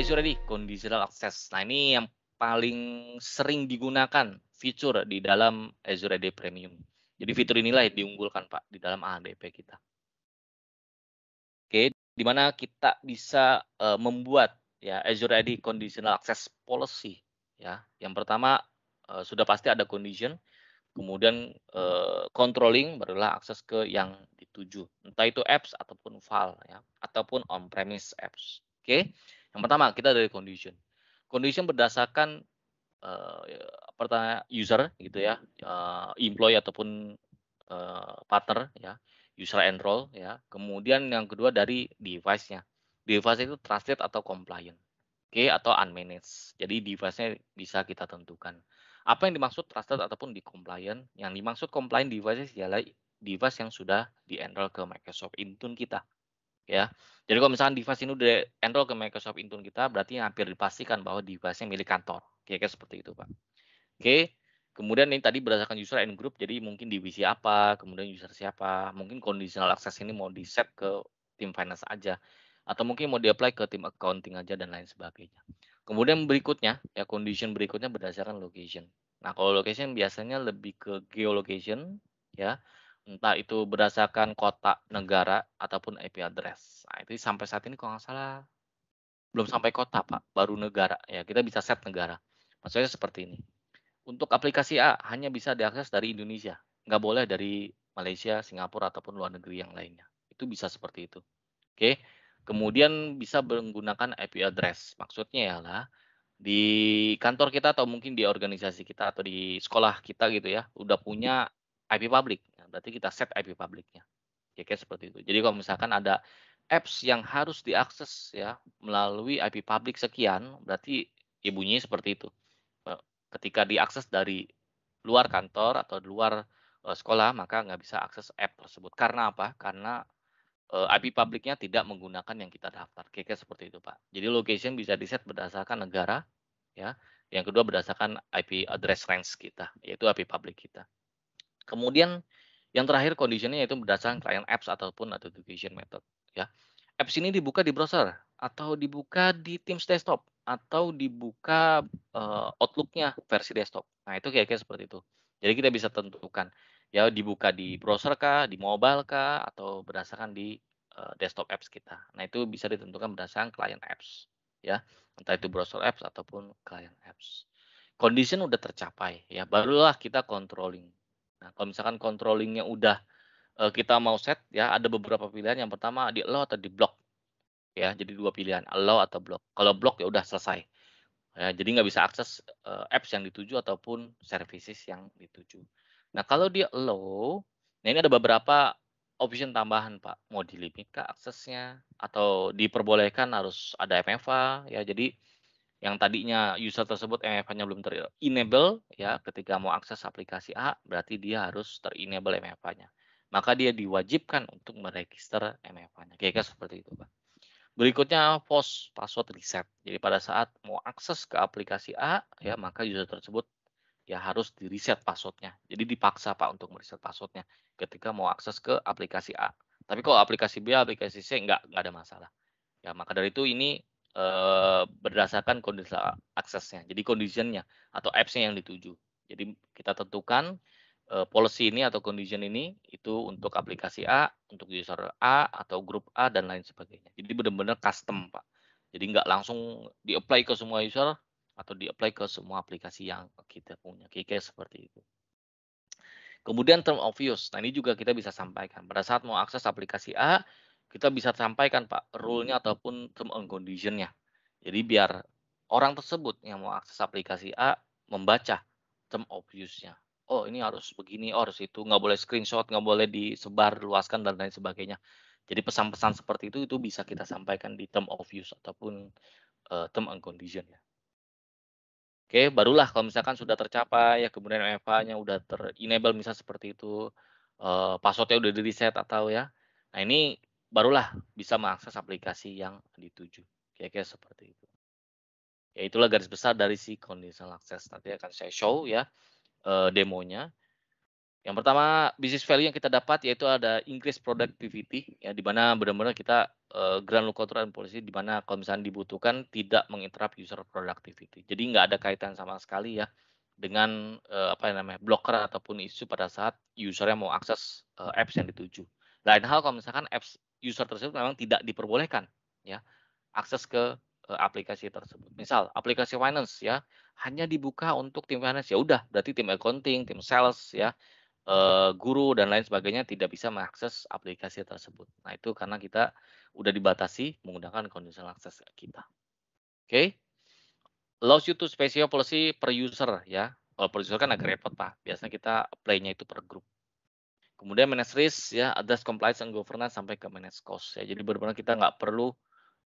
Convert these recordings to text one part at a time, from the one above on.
Azure AD, Conditional Access. Nah, ini yang paling sering digunakan fitur di dalam Azure AD Premium. Jadi fitur inilah yang diunggulkan, Pak, di dalam ADP kita. Oke, di mana kita bisa membuat ya Azure AD Conditional Access Policy ya. Yang pertama sudah pasti ada condition, kemudian controlling barulah akses ke yang dituju. Entah itu apps ataupun file ya, ataupun on premise apps. Oke. Yang pertama kita dari condition. Condition berdasarkan user gitu ya, employee ataupun partner ya, user enroll ya. Kemudian yang kedua dari device-nya. Device itu trusted atau compliant. Oke, atau unmanaged. Jadi device-nya bisa kita tentukan. Apa yang dimaksud trusted ataupun di compliant? Yang dimaksud compliant device ialah device yang sudah di-enroll ke Microsoft Intune kita, ya. Jadi kalau misalkan device ini udah enroll ke Microsoft Intune kita, berarti hampir dipastikan bahwa device-nya milik kantor. Kira-kira seperti itu, Pak. Oke, kemudian ini tadi berdasarkan user and group, jadi mungkin divisi apa, kemudian user siapa, mungkin conditional access ini mau di-set ke tim finance aja, atau mungkin mau di-apply ke tim accounting aja dan lain sebagainya. Kemudian berikutnya, ya condition berikutnya berdasarkan location. Nah, kalau location biasanya lebih ke geolocation, ya, entah itu berdasarkan kota, negara, ataupun IP address. Nah, itu sampai saat ini kalau nggak salah belum sampai kota, Pak, baru negara, ya kita bisa set negara. Maksudnya seperti ini. Untuk aplikasi A hanya bisa diakses dari Indonesia, nggak boleh dari Malaysia, Singapura, ataupun luar negeri yang lainnya. Itu bisa seperti itu. Oke. Kemudian bisa menggunakan IP address. Maksudnya ialah di kantor kita atau mungkin di organisasi kita atau di sekolah kita gitu ya, udah punya IP public. Nah, berarti kita set IP public-nya. Kira-kira seperti itu. Jadi kalau misalkan ada apps yang harus diakses ya melalui IP public sekian, berarti bunyinya seperti itu. Ketika diakses dari luar kantor atau luar sekolah, maka nggak bisa akses app tersebut. Karena apa? Karena IP public-nya tidak menggunakan yang kita daftar. Kira-kira seperti itu, Pak. Jadi location bisa di-set berdasarkan negara, ya. Yang kedua berdasarkan IP address range kita, yaitu IP public kita. Kemudian yang terakhir condition-nya yaitu berdasarkan client apps ataupun authentication method, ya. Apps ini dibuka di browser atau dibuka di Teams desktop atau dibuka Outlook-nya versi desktop. Nah, itu kira-kira seperti itu. Jadi kita bisa tentukan, ya dibuka di browser kah, di mobile kah, atau berdasarkan di desktop apps kita. Nah, itu bisa ditentukan berdasarkan client apps, ya. Entah itu browser apps ataupun client apps. Condition udah tercapai, ya barulah kita controlling. Nah, kalau misalkan controlling-nya udah kita mau set ya, ada beberapa pilihan. Yang pertama di allow atau di block ya. Jadi 2 pilihan, allow atau block. Kalau block ya udah selesai. Ya, jadi nggak bisa akses apps yang dituju ataupun services yang dituju. Nah, kalau dia allow, nah ini ada beberapa option tambahan, Pak. Mau di-limit kah aksesnya atau diperbolehkan harus ada MFA ya. Jadi yang tadinya user tersebut MFA-nya belum ter-enable ya, ketika mau akses aplikasi A, berarti dia harus ter-enable MFA-nya. Maka dia diwajibkan untuk meregister MFA-nya. Kira-kira seperti itu, Pak. Berikutnya force password reset. Jadi pada saat mau akses ke aplikasi A, ya maka user tersebut ya harus di-reset password-nya. Jadi dipaksa, Pak, untuk mereset password-nya ketika mau akses ke aplikasi A. Tapi kalau aplikasi B, aplikasi C nggak ada masalah. Ya, maka dari itu ini berdasarkan kondisi aksesnya. Jadi condition-nya atau apps-nya yang dituju. Jadi kita tentukan policy ini atau condition ini itu untuk aplikasi A, untuk user A atau grup A dan lain sebagainya. Jadi benar-benar custom, Pak. Jadi nggak langsung di-apply ke semua user atau di-apply ke semua aplikasi yang kita punya. Kira-kira seperti itu. Kemudian term of use. Nah, ini juga kita bisa sampaikan. Pada saat mau akses aplikasi A, kita bisa sampaikan, Pak, rule-nya ataupun term and condition-nya. Jadi biar orang tersebut yang mau akses aplikasi A membaca term of use-nya. Oh, ini harus begini, oh harus itu, nggak boleh screenshot, nggak boleh disebar, luaskan dan lain sebagainya. Jadi pesan-pesan seperti itu bisa kita sampaikan di term of use ataupun term and condition ya. Oke, barulah kalau misalkan sudah tercapai, ya kemudian WFH-nya udah ter-enable misal seperti itu, password-nya udah di-reset atau ya, nah ini barulah bisa mengakses aplikasi yang dituju, kira-kira seperti itu. Ya itulah garis besar dari si conditional access, nanti akan saya show ya, demonya. Yang pertama, business value yang kita dapat yaitu ada increase productivity, ya di mana benar-benar kita, ground control and policy di mana kalau misalnya dibutuhkan tidak menginterrupt user productivity. Jadi nggak ada kaitan sama sekali ya dengan, apa namanya, blocker ataupun isu pada saat user-nya mau akses, apps yang dituju. Lain hal kalau misalkan apps user tersebut memang tidak diperbolehkan ya akses ke, aplikasi tersebut. Misal aplikasi finance ya, hanya dibuka untuk tim finance, ya udah berarti tim accounting, tim sales ya, guru dan lain sebagainya tidak bisa mengakses aplikasi tersebut. Nah, itu karena kita udah dibatasi menggunakan conditional access kita. Oke, allows you to specify policy per user ya. Kalau per user kan agak repot, Pak. Biasanya kita apply-nya itu per grup. Kemudian manage risk ya, address compliance and governance sampai ke manage cost ya. Jadi benar-benar kita nggak perlu,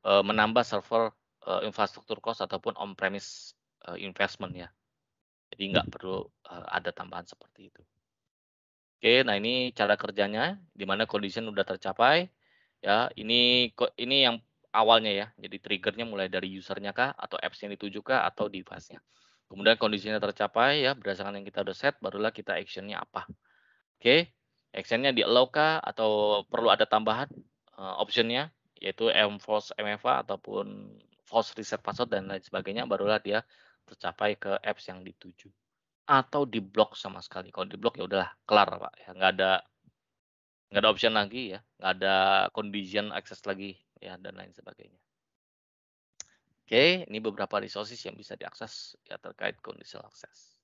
menambah server, infrastruktur cost ataupun on premise, investment ya. Jadi nggak perlu, ada tambahan seperti itu. Oke, nah ini cara kerjanya, di mana condition udah tercapai, ya. Ini yang awalnya ya, jadi trigger-nya mulai dari user-nya kah, atau apps yang dituju kah, atau device-nya. Kemudian kondisinya tercapai ya, berdasarkan yang kita udah set, barulah kita action-nya apa. Oke, action-nya di-allow kah, atau perlu ada tambahan, option-nya, yaitu enforce MFA ataupun force reset password dan lain sebagainya, barulah dia tercapai ke apps yang dituju. Atau diblok sama sekali, kalau diblok ya udahlah kelar Pak, ya nggak ada option lagi ya, nggak ada condition access lagi ya dan lain sebagainya. Oke, ini beberapa resources yang bisa diakses ya terkait conditional access.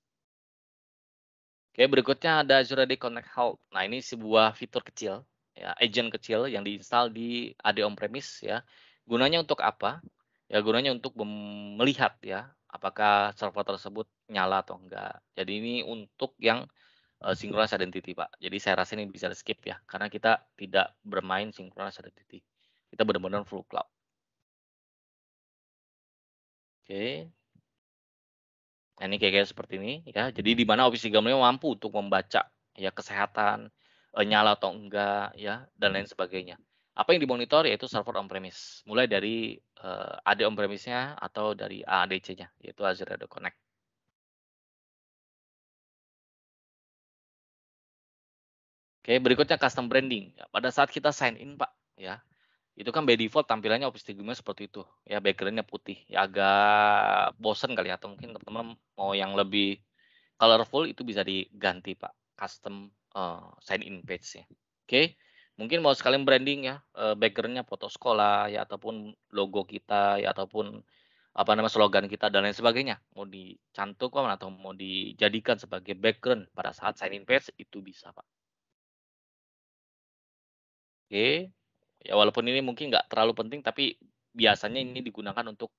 Oke, berikutnya ada Azure AD Connect Help. Nah, ini sebuah fitur kecil ya, agent kecil yang diinstal di AD on premise ya. Gunanya untuk apa? Ya gunanya untuk melihat ya, apakah server tersebut nyala atau enggak. Jadi ini untuk yang synchronous identity, Pak. Jadi saya rasa ini bisa di-skip ya, karena kita tidak bermain synchronous identity. Kita benar-benar full cloud. Oke. Nah, ini kayak seperti ini ya. Jadi di mana Office 365 mampu untuk membaca ya kesehatan, nyala atau enggak ya, dan lain sebagainya. Apa yang dimonitor yaitu server on premise, mulai dari, AD on premise-nya atau dari AADC-nya, yaitu Azure AD Connect. Oke, berikutnya custom branding. Ya, pada saat kita sign in, Pak, ya, itu kan by default tampilannya Office 365 seperti itu, ya background-nya putih, ya agak bosen kali ya, atau mungkin teman-teman mau yang lebih colorful itu bisa diganti Pak, custom, sign in page-nya. Oke, mungkin mau sekalian branding ya, background-nya foto sekolah ya, ataupun logo kita ya, ataupun apa namanya, slogan kita dan lain sebagainya, mau dicantumkan atau mau dijadikan sebagai background pada saat sign in page itu bisa Pak. Oke. Ya walaupun ini mungkin nggak terlalu penting, tapi biasanya ini digunakan untuk,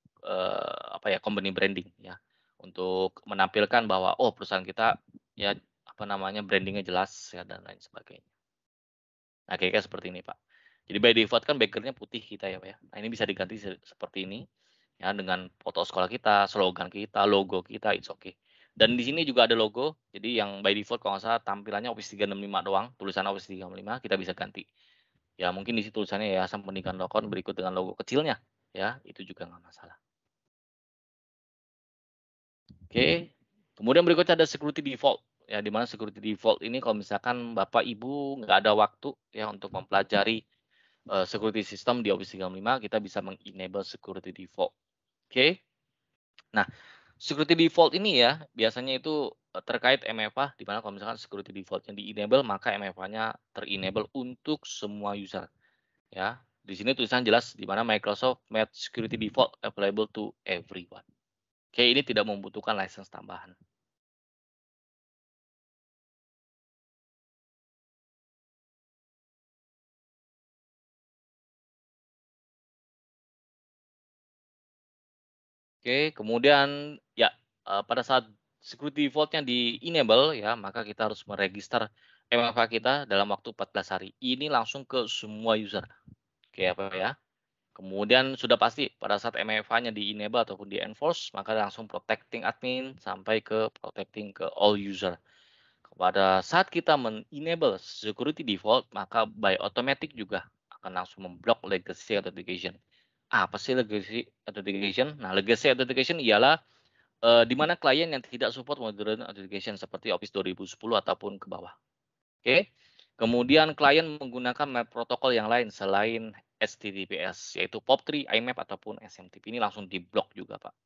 apa ya, company branding ya, untuk menampilkan bahwa, oh perusahaan kita ya, apa namanya, branding-nya jelas ya dan lain sebagainya. Nah kira-kira seperti ini, Pak. Jadi by default kan background-nya putih kita ya, Pak, ya. Nah ini bisa diganti seperti ini, ya dengan foto sekolah kita, slogan kita, logo kita, it's okay. Dan di sini juga ada logo, jadi yang by default kalau nggak salah tampilannya Office 365 doang, tulisan Office 365 kita bisa ganti. Ya mungkin di situ tulisannya Yayasan Pendidikan Lokon berikut dengan logo kecilnya, ya itu juga nggak masalah. Oke, kemudian berikutnya ada security default, ya di mana security default ini kalau misalkan Bapak Ibu nggak ada waktu ya untuk mempelajari, security system di Office 365 kita bisa meng-enable security default. Oke, nah security default ini ya biasanya itu, terkait MFA di mana kalau misalkan security default-nya di-enable maka MFA-nya ter-enable untuk semua user. Ya, di sini tulisan jelas di mana Microsoft made security default available to everyone. Oke, ini tidak membutuhkan license tambahan. Oke, kemudian ya, pada saat security default-nya di-enable ya, maka kita harus meregister MFA kita dalam waktu 14 hari. Ini langsung ke semua user. Oke, apa ya? Kemudian sudah pasti pada saat MFA-nya di-enable ataupun di-enforce, maka langsung protecting admin sampai ke protecting ke all user. Pada saat kita men-enable security default, maka by automatic juga akan langsung memblok legacy authentication. Apa sih legacy authentication? Nah, legacy authentication ialah, di mana klien yang tidak support modern authentication seperti Office 2010 ataupun ke bawah. Oke. Kemudian klien menggunakan map protokol yang lain selain HTTPS, yaitu POP3, IMAP, ataupun SMTP. Ini langsung diblok juga, Pak.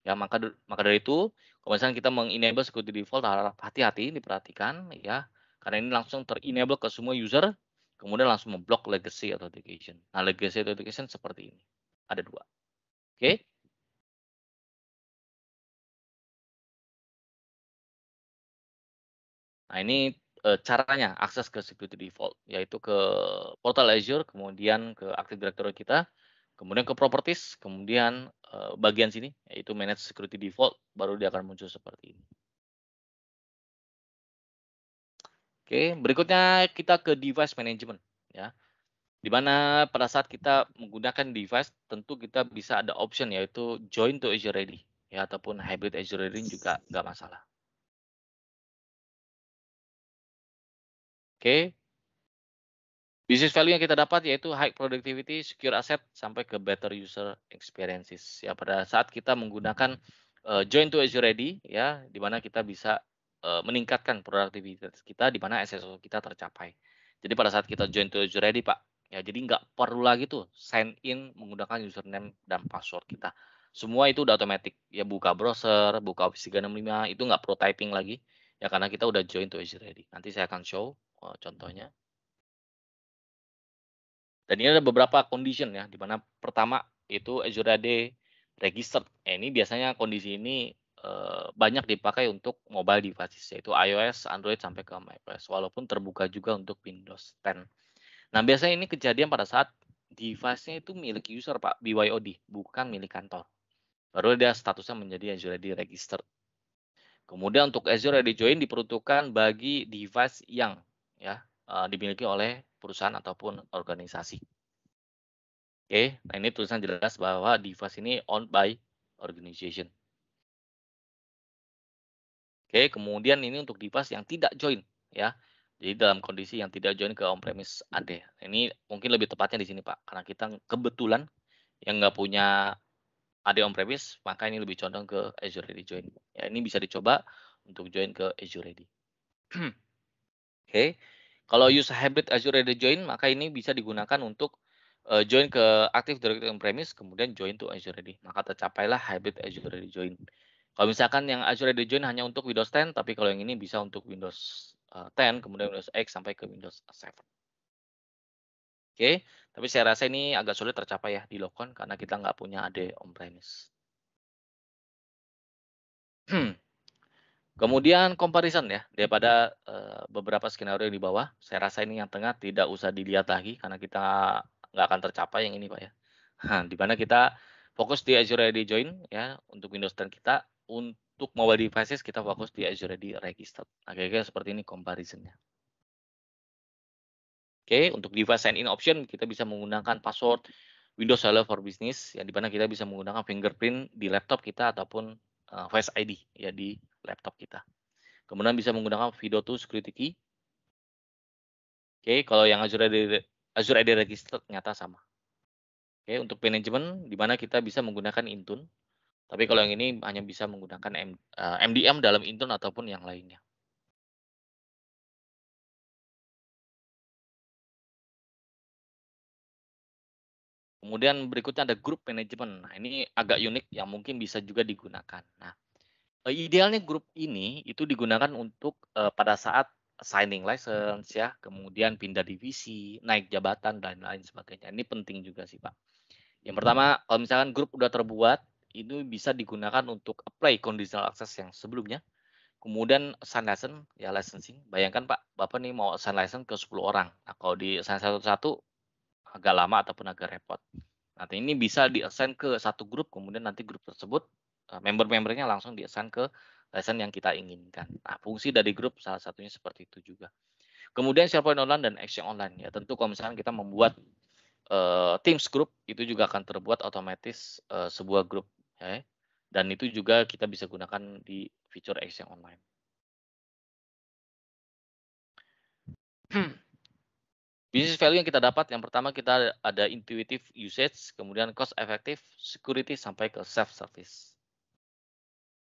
Ya, maka dari itu, kalau misalnya kita mengenable security default, harap hati-hati, diperhatikan ya, karena ini langsung terenable ke semua user, kemudian langsung memblok legacy authentication. Nah, legacy authentication seperti ini. Ada 2. Oke. Nah, ini caranya akses ke security default, yaitu ke portal Azure, kemudian ke Active Directory kita, kemudian ke properties, kemudian bagian sini yaitu manage security default, baru dia akan muncul seperti ini. Oke, berikutnya kita ke device management ya. Di mana pada saat kita menggunakan device tentu kita bisa ada option yaitu join to Azure Ready ya, ataupun hybrid Azure Ready juga nggak masalah. Oke, business value yang kita dapat yaitu high productivity, secure asset, sampai ke better user experiences. Ya, pada saat kita menggunakan join to Azure Ready ya, di mana kita bisa meningkatkan produktivitas kita, di mana SSO kita tercapai. Jadi pada saat kita join to Azure Ready, Pak, ya jadi nggak perlu lagi tuh sign in menggunakan username dan password kita. Semua itu udah otomatis. Ya, buka browser, buka Office 365 itu nggak perlu typing lagi. Ya, karena kita udah join to Azure Ready. Nanti saya akan show contohnya. Dan ini ada beberapa condition ya, di mana pertama itu Azure AD registered. Ini biasanya kondisi ini banyak dipakai untuk mobile devices, yaitu iOS, Android, sampai ke macOS, walaupun terbuka juga untuk Windows 10. Nah, biasanya ini kejadian pada saat device-nya itu milik user, Pak, BYOD, bukan milik kantor. Baru dia statusnya menjadi Azure AD registered. Kemudian untuk Azure AD join diperuntukkan bagi device yang ya dimiliki oleh perusahaan ataupun organisasi. Oke, nah ini tulisan jelas bahwa device ini owned by organization. Oke, kemudian ini untuk device yang tidak join ya. Jadi dalam kondisi yang tidak join ke on-premise AD. Ini mungkin lebih tepatnya di sini, Pak, karena kita kebetulan yang nggak punya AD on-premise, maka ini lebih condong ke Azure Ready Join. Ya, ini bisa dicoba untuk join ke Azure Ready. Oke, kalau use hybrid Azure AD Join, maka ini bisa digunakan untuk join ke Active Directory on-premise, kemudian join to Azure AD. Maka tercapailah hybrid Azure AD Join. Kalau misalkan yang Azure AD Join hanya untuk Windows 10, tapi kalau yang ini bisa untuk Windows 10, kemudian Windows X sampai ke Windows 7. Oke, tapi saya rasa ini agak sulit tercapai ya di Lokon karena kita nggak punya AD on-premise. Kemudian comparison ya, daripada beberapa skenario yang di bawah, saya rasa ini yang tengah tidak usah dilihat lagi karena kita nggak akan tercapai yang ini, Pak, ya. Di mana kita fokus di Azure AD Join ya, untuk Windows 10 kita, untuk mobile devices kita fokus di Azure AD Registered. Nah, kira-kira seperti ini comparison-nya. Oke, untuk device sign in option kita bisa menggunakan password Windows Hello for Business, yang di mana kita bisa menggunakan fingerprint di laptop kita ataupun Face ID ya di laptop kita. Kemudian bisa menggunakan FIDO2 security key. Oke, kalau yang Azure AD Register ternyata sama. Oke, untuk manajemen di mana kita bisa menggunakan Intune, tapi kalau yang ini hanya bisa menggunakan MDM dalam Intune ataupun yang lainnya. Kemudian berikutnya ada group management. Nah, ini agak unik yang mungkin bisa juga digunakan. Nah, idealnya grup ini itu digunakan untuk pada saat signing license ya, kemudian pindah divisi, naik jabatan dan lain sebagainya. Ini penting juga sih, Pak. Yang pertama, kalau misalkan grup udah terbuat, itu bisa digunakan untuk apply conditional access yang sebelumnya. Kemudian assign license, ya licensing. Bayangkan Pak, Bapak nih mau assign license ke 10 orang. Nah, kalau di assign satu-satu agak lama ataupun agak repot. Nanti ini bisa di-assign ke satu grup, kemudian nanti grup tersebut member-membernya langsung di-assign ke license yang kita inginkan. Nah, fungsi dari grup salah satunya seperti itu juga. Kemudian SharePoint Online dan Exchange Online. Ya tentu kalau misalkan kita membuat Teams Group itu juga akan terbuat otomatis sebuah grup ya. Dan itu juga kita bisa gunakan di fitur Exchange Online. Business value yang kita dapat, yang pertama kita ada intuitive usage, kemudian cost effective, security, sampai ke self service.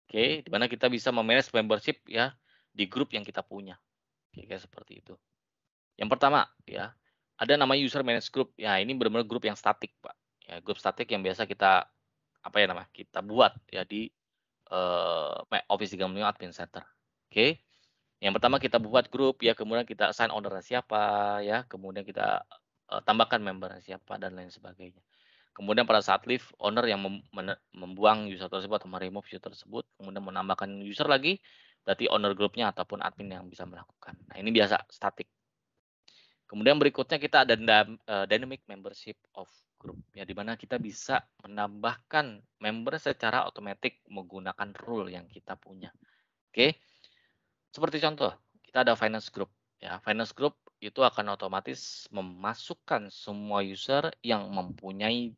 Oke, di mana kita bisa memanage membership ya di grup yang kita punya. Oke, kayak seperti itu. Yang pertama ya, ada namanya user manage group. Ya ini benar-benar grup yang statik, Pak. Ya grup statik yang biasa kita, apa ya namanya, kita buat ya di, Office 365 Admin Center. Oke. Yang pertama kita buat grup ya, kemudian kita assign owner-nya siapa ya, kemudian kita, tambahkan member siapa dan lain sebagainya. Kemudian pada saat leave, owner yang membuang user tersebut atau me-remove user tersebut, kemudian menambahkan user lagi, berarti owner grupnya ataupun admin yang bisa melakukan. Nah ini biasa statik. Kemudian berikutnya kita ada dynamic membership of group, ya di mana kita bisa menambahkan member secara otomatis menggunakan rule yang kita punya. Oke, seperti contoh, kita ada finance group, ya. Finance group itu akan otomatis memasukkan semua user yang mempunyai,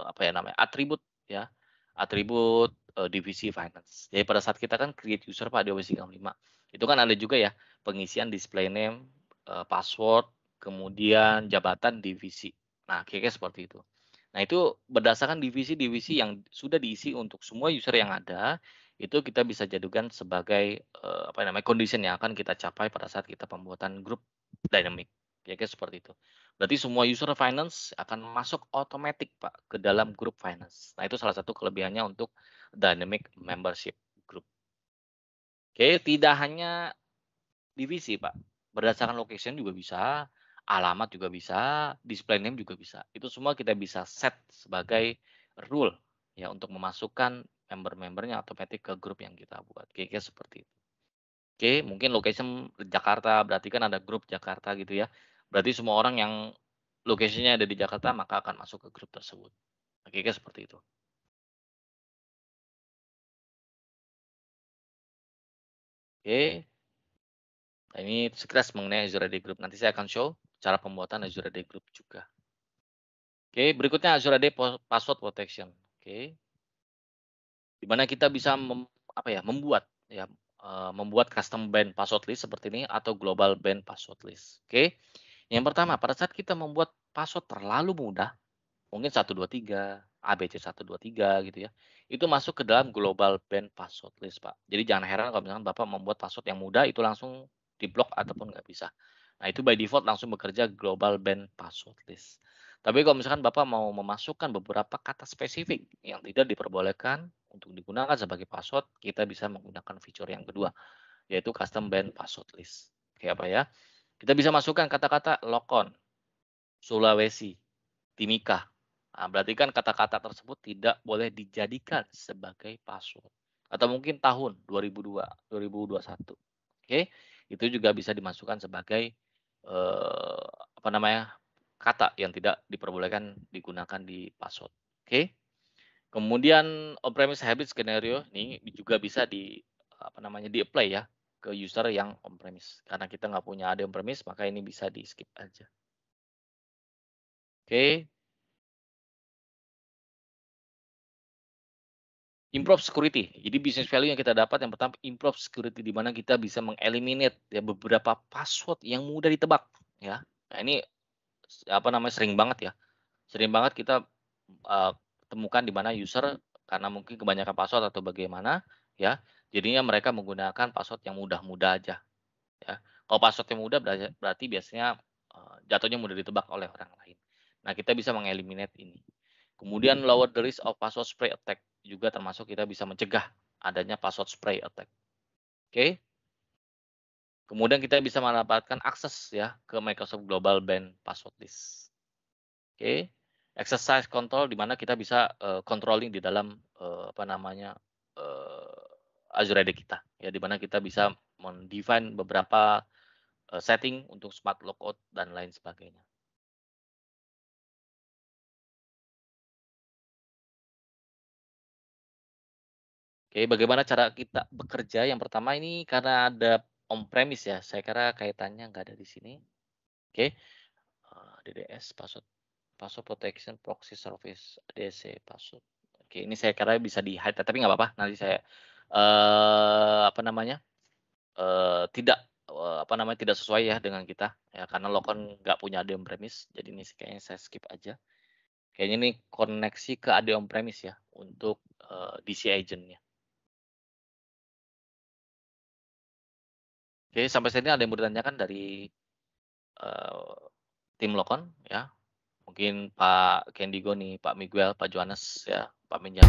apa ya namanya, atribut ya, atribut, divisi finance. Jadi pada saat kita kan create user Pak di Office 365, itu kan ada juga ya pengisian display name, password, kemudian jabatan divisi. Nah, kira-kira seperti itu. Nah, itu berdasarkan divisi-divisi yang sudah diisi untuk semua user yang ada, itu kita bisa jadikan sebagai, apa namanya, condition yang akan kita capai pada saat kita pembuatan grup dynamic, kira-kira seperti itu. Berarti semua user finance akan masuk otomatis Pak, ke dalam grup finance. Nah, itu salah satu kelebihannya untuk dynamic membership group. Oke, tidak hanya divisi Pak, berdasarkan location juga bisa, alamat juga bisa, display name juga bisa. Itu semua kita bisa set sebagai rule ya untuk memasukkan member-membernya otomatis ke grup yang kita buat. Kira-kira seperti itu. Oke, mungkin location Jakarta, berarti kan ada grup Jakarta gitu ya. Berarti semua orang yang lokasinya ada di Jakarta maka akan masuk ke grup tersebut. Nah, kira-kira seperti itu. Oke, nah ini sekilas mengenai Azure AD Group. Nanti saya akan show cara pembuatan Azure AD Group juga. Oke, berikutnya Azure AD Password Protection. Oke, di mana kita bisa apa ya, membuat ya, membuat custom band password list seperti ini atau global band password list. Oke. Yang pertama, pada saat kita membuat password terlalu mudah, mungkin 123, ABC 123 gitu ya, itu masuk ke dalam global band password list, Pak. Jadi jangan heran kalau misalkan Bapak membuat password yang mudah itu langsung diblok ataupun nggak bisa. Nah, itu by default langsung bekerja global band password list. Tapi kalau misalkan Bapak mau memasukkan beberapa kata spesifik yang tidak diperbolehkan untuk digunakan sebagai password, kita bisa menggunakan fitur yang kedua, yaitu custom band password list. Kayak apa ya? Kita bisa masukkan kata-kata Lokon, Sulawesi, Timika. Nah, berarti kan kata-kata tersebut tidak boleh dijadikan sebagai password. Atau mungkin tahun 2002, 2021. Oke, itu juga bisa dimasukkan sebagai apa namanya? Kata yang tidak diperbolehkan digunakan di password. Oke. Kemudian on-premise hybrid scenario ini juga bisa apa namanya, di-apply ya ke user yang on-premise. Karena kita nggak punya AD on-premise, maka ini bisa di-skip aja. Oke. Improve security. Jadi business value yang kita dapat yang pertama improve security di mana kita bisa mengeliminate ya beberapa password yang mudah ditebak ya. Nah ini apa namanya sering banget ya. Sering banget kita temukan di mana user karena mungkin kebanyakan password atau bagaimana ya. Jadinya mereka menggunakan password yang mudah-mudah aja ya. Kalau password yang mudah berarti biasanya jatuhnya mudah ditebak oleh orang lain. Nah, kita bisa mengeliminate ini. Kemudian lower the risk of password spray attack juga termasuk kita bisa mencegah adanya password spray attack. Oke. Kemudian kita bisa mendapatkan akses ya ke Microsoft Global Band Password List. Oke. Exercise control di mana kita bisa controlling di dalam apa namanya Azure AD kita ya di mana kita bisa mendefine beberapa setting untuk smart logout dan lain sebagainya. Oke, bagaimana cara kita bekerja? Yang pertama ini karena ada on premise ya, saya kira kaitannya nggak ada di sini. Oke, DDS password password protection proxy service DC password. Oke, ini saya kira bisa di-hide tapi nggak apa-apa, nanti saya apa namanya, tidak apa namanya, tidak sesuai ya dengan kita, ya karena Lokon nggak punya AD on premise, jadi ini kayaknya saya skip aja. Kayaknya ini koneksi ke AD on premise ya untuk DC agent-nya. Oke, sampai sini ada yang mau ditanyakan dari eee, tim Lokon ya, mungkin Pak Kendigo nih, Pak Miguel, Pak Johannes ya, Pak Minjam.